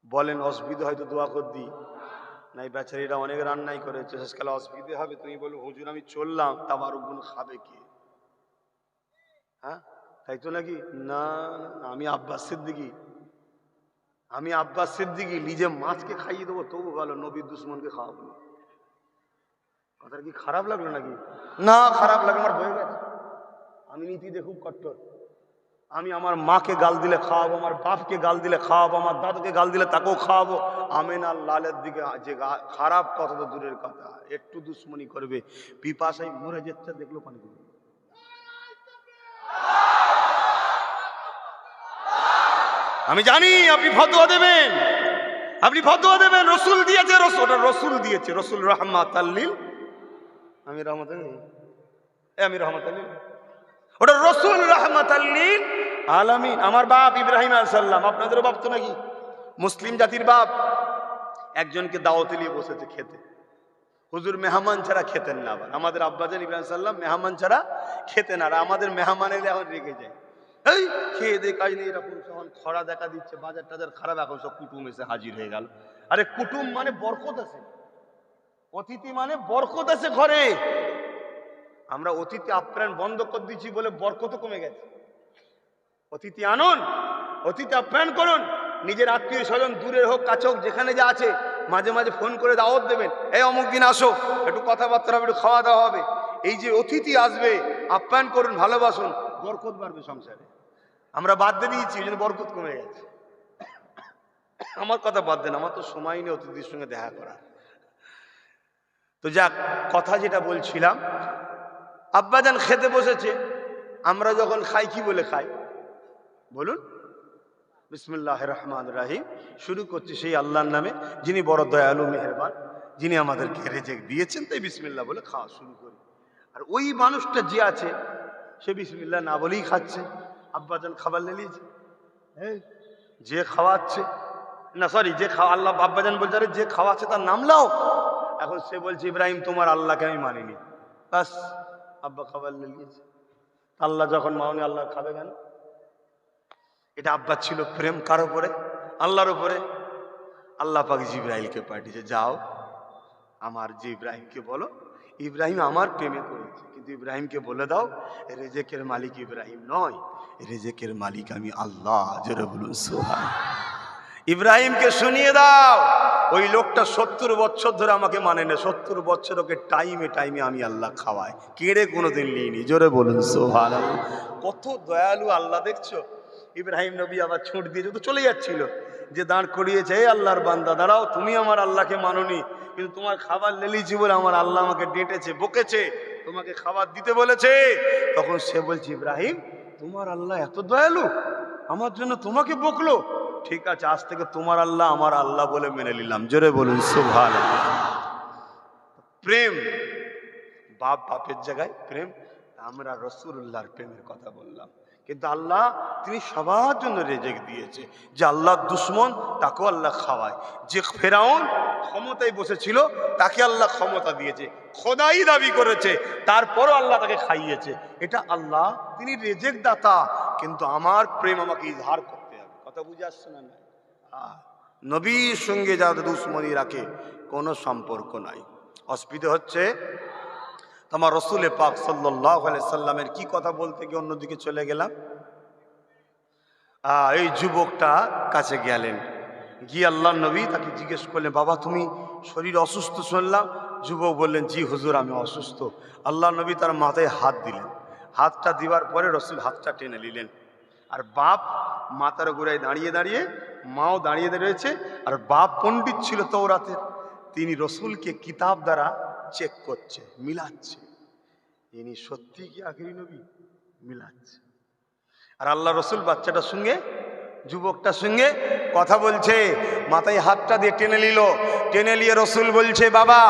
বলেন অসুবিধা হয়তো দোয়া কর দিই নাই, বেচারিরা অনেক রান্নাই করেছে, শেষকালে অসুবিধা হবে। তুমি বলো হুজুর আমি চললাম, তাবারুক গুণ খাবে কে? হ্যাঁ, তাই তো নাকি? না, আমি আব্বাস সিদ্দিকী, আমি আব্বাস সিদ্দিকী নিজে মাছকে খাইয়ে দেবো তবু ভালো, নবীর দুশ্মনকে খাওয়াবো না। কথাটা কি খারাপ লাগলো নাকি? না, খারাপ লাগলো, আমার হয়ে গেছে। আমি নীতিতে খুব কট্টর। আমি আমার মাকে গাল দিলে খাওয়াবো, আমার বাপকে গাল দিলে খাওয়াবো, আমার দাদুকে গাল দিলে তাকেও খাওয়াবো। আমেন আর লালের দিকে যে খারাপ কথা তো দূরের কথা, একটু দুশ্মনী করবে, পিপাসায় মরে যেতে দেখলো পানি দেবে। আমি জানি আপনি ফতোয়া দেবেন, আপনি ফতোয়া দেবেন, রসুল দিয়েছে, রসুল দিয়েছে, রসুল রাহমাতাল লিল, আমি রহমাতাল লিল, আমি রহমাতাল লিল, ওটা রসুল রাহমাতাল লিল আলামিন। আমার বাপ ইব্রাহিম আলাইহিস সালাম, আপনাদেরও বাপ তো নাকি, মুসলিম জাতির বাপ, একজনকে দাওয়াতে নিয়ে বসেছে খেতে। হুজুর মেহমান ছাড়া খেতেন না। আবার আমাদের আব্বাজান ইব্রাহিম সাল্লাম মেহমান ছাড়া খেতেন, আর আমাদের মেহমান এলে এখন রেগে যায়, এই খেয়ে দে কাজ নেই, এরকম যখন খরা দেখা দিচ্ছে, বাজার টাজার খারাপ, এখন সব কুটুম এসে হাজির হয়ে গেল। আরে কুটুম মানে বরকত আছে, অতিথি মানে বরকত আছে ঘরে। আমরা অতিথি আপ্যায়ন বন্ধ করে দিচ্ছি বলে বরকত কমে গেছে। অতিথি আনুন, অতিথি আপ্যায়ন করুন, নিজের আত্মীয় স্বজন দূরের হোক কাছে হোক, যেখানে যা আছে মাঝে মাঝে ফোন করে দাওয়াত দেবেন, এই অমুক দিন আসো, একটু কথাবার্তা হবে, একটু খাওয়া দাওয়া হবে। এই যে অতিথি আসবে, আপ্যায়ন করুন, ভালোবাসুন, বরকত বাড়বে সংসারে। আমরা বাদ দিয়ে দিয়েছি, এই জন্য বরকত কমে গেছে। আমার কথা বাদ দেন, আমার তো সময় নেই অতিথির সঙ্গে দেখা করা। তো যাক, কথা যেটা বলছিলাম, আব্বাজান খেতে বসেছে, আমরা যখন খাই কি বলে খাই বলুন? বিসমিল্লাহির রহমানির রহিম, শুরু করছি সেই আল্লাহর নামে যিনি বড় দয়ালু মেহেরবান, যিনি আমাদেরকে রেজেক দিয়েছেন, তাই বিসমিল্লাহ বলে খাওয়া শুরু করি। আর ওই মানুষটা যে আছে সে বিসমিল্লাহ না বলেই খাচ্ছে। আব্বাজান খাবার নিয়ে নিয়েছে, যে খাওয়াচ্ছে না, সরি, যে খাওয়া, আল্লাহ আব্বাজান বলছে আরে যে খাওয়াচ্ছে তার নাম লাও। এখন সে বলছে ইব্রাহিম তোমার আল্লাহকে আমি মানিনি। বাস, আব্বা খাবার নিয়ে নিয়েছে। আল্লাহ যখন মাউনি, আল্লাহ খাবে কেন? এটা আব্বার ছিল প্রেম কার উপরে? আল্লাহর উপরে। আল্লাহ পাক জিবরাইলকে পাঠিয়েছে, যাও আমার যে ইব্রাহিমকে বলো, ইব্রাহিম আমার প্রেমে করেছে, কিন্তু ইব্রাহিমকে বলে দাও রেজেকের মালিক ইব্রাহিম নয়, রেজেকের মালিক আমি আল্লাহ। জোরে বলুন সুবহান। ইব্রাহিমকে শুনিয়ে দাও, ওই লোকটা 70 বছর ধরে আমাকে মানে না, 70 বছর ওকে টাইমে টাইমে আমি আল্লাহ খাওয়াই, কেড়ে কোনোদিন নিইনি। জোরে বলুন সুবহানাল্লাহ। কত দয়ালু আল্লাহ দেখছো। ইব্রাহিম নবী আবার ছুট দিয়ে তো চলে যাচ্ছিল, যে দাঁড় করিয়েছে, এই আল্লাহর বান্দা দাঁড়াও, তুমি আমার আল্লাহকে মানোনি, কিন্তু তোমার খাবার লেলিছি বলে আমার আল্লাহ আমাকে ডেটেছে, বকেছে, তোমাকে খাবার দিতে বলেছে। তখন সে বলছে, ইব্রাহিম তোমার আল্লাহ এত দয়ালু, আমার জন্য তোমাকে বকলো? ঠিক আছে, আজ থেকে তোমার আল্লাহ আমার আল্লাহ বলে মেনে নিলাম। জোরে বলুন সুবহানাল্লাহ। প্রেম, বাপ বাপের জায়গায় প্রেম। আমরা রাসূলুল্লাহর প্রেমের কথা বললাম, কিন্তু আল্লাহ তিনি সবার জন্য রেজেক দিয়েছে। যে আল্লাহর দুশ্মন তাকেও আল্লাহ খাওয়ায়, যে ফেরাউন ক্ষমতায় বসেছিল তাকে আল্লাহ ক্ষমতা দিয়েছে, খোদাই দাবি করেছে, তারপরও আল্লাহ তাকে খাইয়েছে। এটা আল্লাহ, তিনি রেজেক দাতা, কিন্তু আমার প্রেম আমাকে ইজহার করতে হবে। কথা বুঝে আসছে না? নবীর সঙ্গে যাদের দুশ্মনী রাখে কোনো সম্পর্ক নাই। অসুবিধা হচ্ছে তোমার রসুল পাক সাল্লাল্লাহু আলাইহি সাল্লামের কি কথা বলতে গিয়ে অন্যদিকে চলে গেলাম। এই যুবকটা কাছে গেলেন, গিয়ে আল্লাহ নবী তাকে জিজ্ঞেস করলেন, বাবা তুমি শরীর অসুস্থ শুনলাম। যুবক বললেন, জি হুজুর আমি অসুস্থ। আল্লাহ নবী তার মাথায় হাত দিলেন, হাতটা দিবার পরে রসুল হাতটা টেনে নিলেন, আর বাপ মাথার গোড়ায় দাঁড়িয়ে দাঁড়িয়ে, মাও দাঁড়িয়ে রয়েছে, আর বাপ পণ্ডিত ছিল তওরাতের, তিনি রসুলকে কিতাব দ্বারা চেক করছে, মিলাচ্ছে, ইনি সত্যি কি আখেরি নবী, মিলাচ্ছে। আর আল্লাহ রসুল বাচ্চাটার সঙ্গে, যুবকটার সঙ্গে কথা বলছে, মাথায় হাতটা দিয়ে টেনে নিল, টেনে নিয়ে রসুল বলছে, বাবা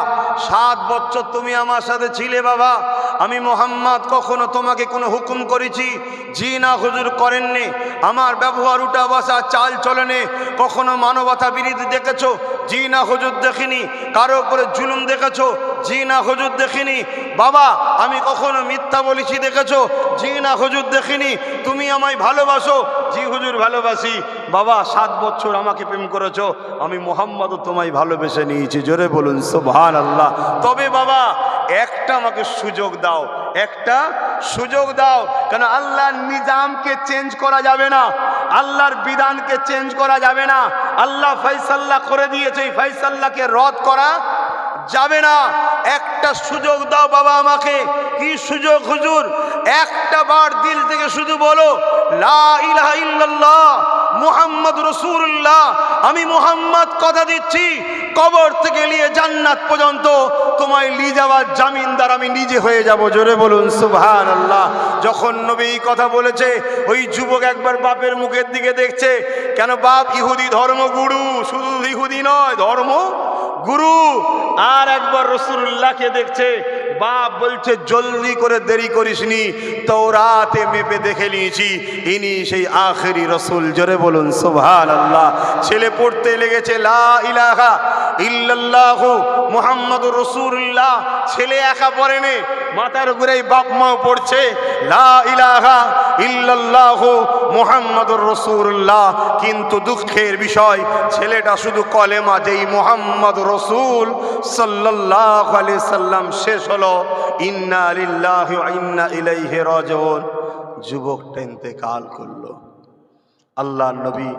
7 বছর তুমি আমার সাথে ছিলে বাবা, আমি মোহাম্মদ কখনো তোমাকে কোনো হুকুম করেছি? জি না হুজুর করেননি। আমার ব্যবহার, উঠা বসা, চাল চলনে কখনো মানবতা বিরোধী দেখেছো? জি না হুজুর দেখিনি। কারো উপরে জুলুম দেখেছো? জি না হুজুর দেখিনি। বাবা আমি কখনো মিথ্যা বলেছি দেখেছো? জি না হুজুর দেখিনি। তুমি আমায় ভালোবাসো? জি হুজুর ভালোবাসি। বাবা 7 বছর আমাকে প্রেম করেছো, আমি মোহাম্মদও তোমায় ভালোবেসে নিয়েছি। জোরে বলুন সুবহানাল্লাহ। তবে বাবা একটা আমাকে সুযোগ দাও, একটা সুযোগ দাও, কেন আল্লাহর নিজামকে চেঞ্জ করা যাবে না, আল্লাহর বিধানকে চেঞ্জ করা যাবে না। আল্লাহ ফয়সালা করে দিয়েছে, এই ফয়সালাকে রদ করা যাবে না। একটা সুযোগ দাও বাবা আমাকে। কি সুযোগ হুজুর? একটা বার দিল থেকে শুধু বলো, লা ইলাহা ইল্লাল্লাহ মুহাম্মদ রাসূলুল্লাহ। আমি মুহাম্মদ কথা দিচ্ছি, কবর থেকে নিয়ে জান্নাত পর্যন্ত তোমায় নিয়ে যাওয়ার জামিনদার আমি নিজে হয়ে যাব। জোরে বলুন সুবহানাল্লাহ। যখন নবী কথা বলেছে, ওই যুবক একবার বাপের মুখের দিকে দেখছে, কেন বাপ ইহুদি ধর্মগুরু, শুধু ইহুদি নয় ধর্ম গুরু। আর একবার রাসূলুল্লাহকে দেখছে, বাপ বলছে জলদি করে দেরি করিসনি, তওরাতে মেপে দেখে নিয়েছি ইনি সেই আখেরি রসুল। জোরে বলুন সুবহানাল্লাহ। ছেলে পড়তে লেগেছে লা ইলাহা ইল্লাল্লাহু মুহাম্মাদুর রাসূলুল্লাহ। ছেলে একা পড়েনি, মাথার ঘুরেই বাপ মাও পড়ছে লা ইলাহা ইল্লাল্লাহু মুহাম্মাদুর রাসূলুল্লাহ। কিন্তু দুঃখের বিষয়, ছেলেটা শুধু কলেমা যেই মুহাম্মদ রাসূল সাল্লাল্লাহু আলাইহি সাল্লাম শেষ হলো, ইন্না লিল্লাহি ওয়া ইন্না ইলাইহি রাজিউন, যুবকটা ইন্তেকাল করলো। আল্লাহ নবী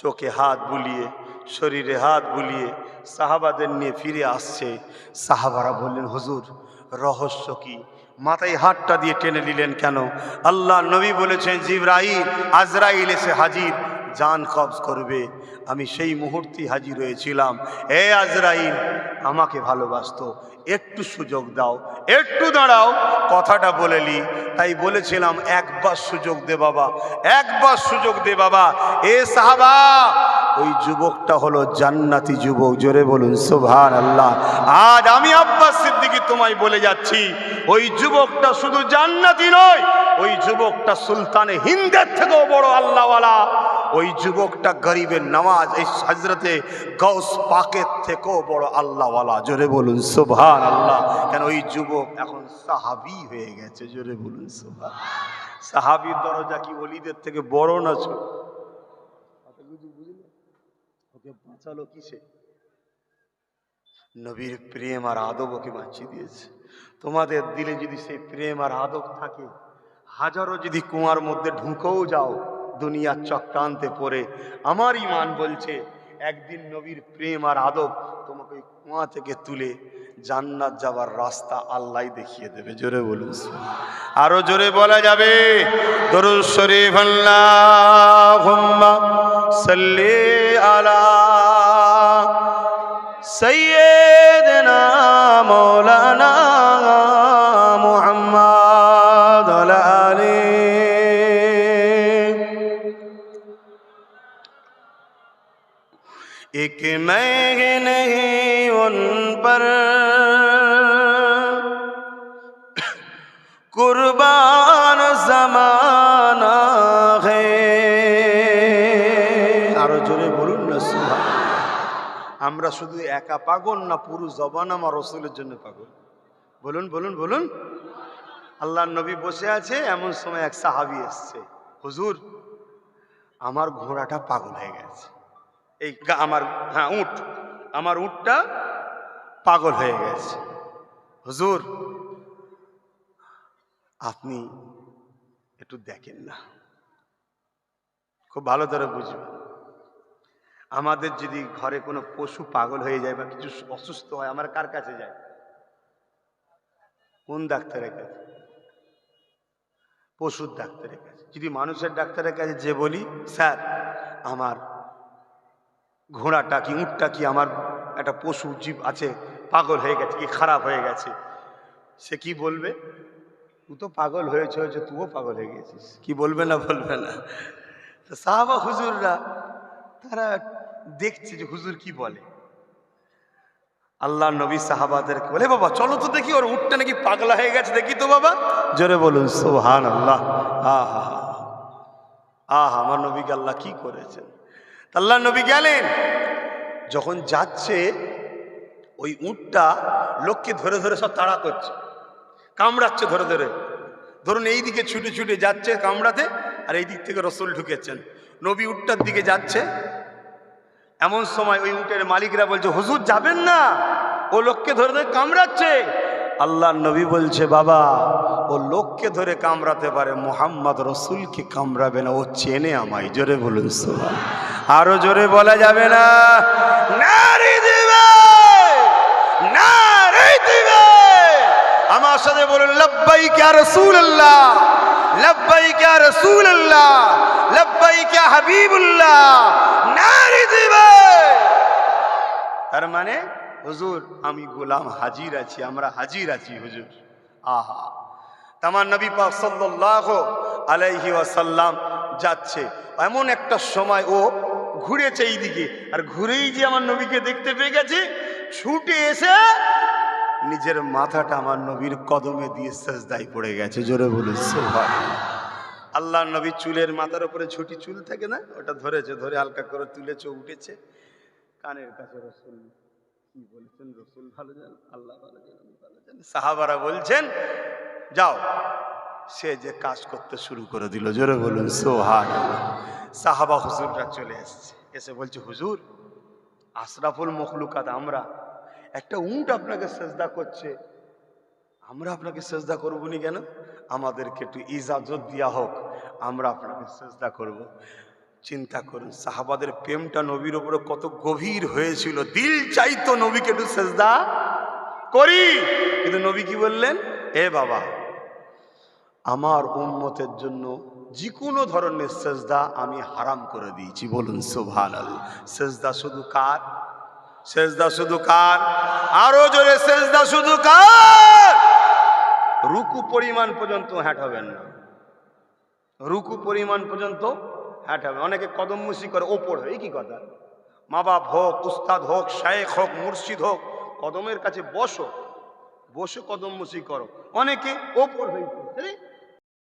চোখে হাত বুলিয়ে, শরীরে হাত বুলিয়ে সাহাবাদের নিয়ে ফিরে আসছে। সাহাবারা বললেন, হুজুর রহস্য কি? মাথায় হাতটা দিয়ে টেনে নিলেন কেন? আল্লাহ নবী বলেছেন, জিবরাইল আজরাইল এসে হাজির, জান কবজ করবে। আমি সেই মুহূর্তে হাজির হয়েছিলাম। এ আজরাইল আমাকে ভালোবাসতো, একটু সুযোগ দাও, একটু দাঁড়াও, কথাটা বলেলি। তাই বলেছিলাম একবার সুযোগ দে বাবা, একবার সুযোগ দে বাবা। এ সাহাবা, ওই যুবকটা হলো জান্নাতি যুবক। জোরে বলুন সুবহানাল্লাহ। আজ আমি আব্বাস সিদ্দিকী তোমায় বলে যাচ্ছি, ওই যুবকটা শুধু জান্নাতি নয়, ওই যুবকটা সুলতানে হিন্দের থেকেও বড় আল্লাহওয়ালা। ওই যুবকটা গরিবের নওয়াজ, এই হযরতে গাউস পাকের থেকেও বড় আল্লাহওয়ালা। জোরে বলুন সুবহানাল্লাহ। কেন ওই যুবক এখন সাহাবী হয়ে গেছে। জোরে বলুন সুবহানাল্লাহ। সাহাবীর দরজা কি ওলিদের থেকে বড় না ছোট? ওকে বাঁচালো কিসে? নবীর প্রেম আর আদব ওকে বাঁচিয়ে দিয়েছে। তোমাদের দিলে যদি সেই প্রেম আর আদব থাকে, হাজারো যদি কুয়ার মধ্যে ঢুকেও যাও, দুনিয়ার চক্রান্তে পড়ে আমার ইমান বলছে একদিন নবীর প্রেম আর আদব তোমাকে ওই কুয়া থেকে তুলে জান্নাত যাওয়ার রাস্তা আল্লাহ দেখিয়ে দেবে। জোরে বলুন, আরো জোরে বলা যাবে দরুদ শরীফ আল্লাহুম্মা সাল্লি আলা সাইয়্যিদিনা মাওলানা মুহাম্মদ ওয়া আলি। एक मैं नहीं उन पर कुर्बान जमाना है। আরো জোরে বলুন না সুবহানাল্লাহ। আমরা শুধু একা পাগল না, পুরো জবান আমার রাসূলের জন্য পাগল। বলুন বলুন বলুন। আল্লাহর নবী বসে আছে, এমন সময় এক সাহাবী এসছে, হুজুর আমার ঘোড়াটা পাগল হয়ে গেছে, এই আমার উট, আমার উটটা পাগল হয়ে গেছে, হুজুর আপনি একটু দেখেন না। খুব ভালো করে বুঝবেন, আমাদের যদি ঘরে কোনো পশু পাগল হয়ে যায় বা কিছু অসুস্থ হয়, আমরা কার কাছে যাই? কোন ডাক্তারের কাছে? পশুর ডাক্তারের কাছে। যদি মানুষের ডাক্তারের কাছে যে বলি স্যার আমার ঘোড়াটা কি উটটা কি আমার একটা পশু জীব আছে পাগল হয়ে গেছে, কি খারাপ হয়ে গেছে, সে কি বলবে? তুই তো পাগল হয়েছে, তুইও পাগল হয়ে গেছিস। কি বলবে না বলবে না? তো সাহাবা হুজুররা তারা দেখছে যে হুজুর কি বলে। আল্লাহ নবী সাহাবাদেরকে বলে, বাবা চলো তো দেখি ওর উটটা নাকি পাগলা হয়ে গেছে, দেখি তো বাবা। জোরে বলুন সুবহানাল্লাহ। আহা আহা, আমার নবীকে আল্লাহ কি করেছেন। আল্লাহ নবী গেলেন, যখন যাচ্ছে ওই উটটা লোককে ধরে ধরে সব তাড়া করছে, কামড়াচ্ছে ধরে ধরে। ধরুন এই দিকে ছুটে ছুটে যাচ্ছে কামড়াতে, আর এই দিক থেকে রসুল ঢুকেছেন, নবী উটটার দিকে যাচ্ছে। এমন সময় ওই উটের মালিকরা বলছে, হুজুর যাবেন না, ও লোককে ধরে ধরে কামড়াচ্ছে। আল্লাহ নবী বলছে, বাবা ও লোককে ধরে কামড়াতে পারে, মুহাম্মদ রসুলকে কামড়াবে না, ও চেনে আমায়। জোরে বলুন সুবহানাল্লাহ। আরো জোরে বলা যাবে না? নারী দিবে, নারী দিবে। আমার সাথে বলুন লব্বাইক ইয়া রাসূলুল্লাহ, লব্বাইক ইয়া রাসূলুল্লাহ, লব্বাইক ইয়া হাবিবুল্লাহ। নারী দিবে তার মানে হুজুর আমি গোলাম হাজির আছি, আমরা হাজির আছি হুজুর। আহা, তামান নবী পাক সাল্লাল্লাহু আলাইহি ওয়াসাল্লাম যাচ্ছে, এমন একটা সময় ও ঘুরেছে এই দিকে, আর ঘুরেই যে আমার নবীকে দেখতে পেয়ে গেছে, ছুটে এসে নিজের মাথাটা আমার নবীর কদমে দিয়ে সেজদায় পড়ে গেছে। জোরে বলুন সুবহানাল্লাহ। আল্লাহ নবী চুলের মাথার উপরে ছুটি চুল থাকে না, ওটা ধরেছে, ধরে হালকা করে তুলেছে, উঠেছে কানের কাছে। রসুল কি বলেছেন রসুল ভালো জান, আল্লাহ ভালো জান, আমি ভালো জানি। সাহাবারা বলছেন যাও, সে যে কাজ করতে শুরু করে দিল। জোরে বলুন সুবহানাল্লাহ। সাহাবা হুজুররা চলে এসছে, এসে বলছে হুজুর আশরাফুল মখলুকাত আমরা, একটা উট আপনাকে সেজদা করছে, আমরা আপনাকে সেজদা করবো নি কেন? আমাদেরকে একটু ইজাজত দেওয়া হোক, আমরা আপনাকে সেজদা করব। চিন্তা করুন সাহাবাদের প্রেমটা নবীর উপরে কত গভীর হয়েছিল, দিল চাইতো নবীকে একটু সেজদা করি, কিন্তু নবী কি বললেন? এ বাবা আমার উম্মতের জন্য যে কোনো ধরনের সেজদা আমি হারাম করে দিয়েছি। বলুন সুবহানাল্লাহ। সেজদা শুধু কার? সেজদা শুধু কার? আরো জোরে, সেজদা শুধু কার? রুকু পরিমাণ পর্যন্ত হ্যাঁটাবেন না, রুকু পরিমাণ পর্যন্ত হ্যাঁটাবেন। অনেকে কদম মুসি করে ওপর হয়ে, কি কথা? মা বাপ হোক, উস্তাদ হোক, শায়েখ হোক, মুর্শিদ হোক, কদমের কাছে বসো, বসে কদম মুসি করো। অনেকে ওপর হয়ে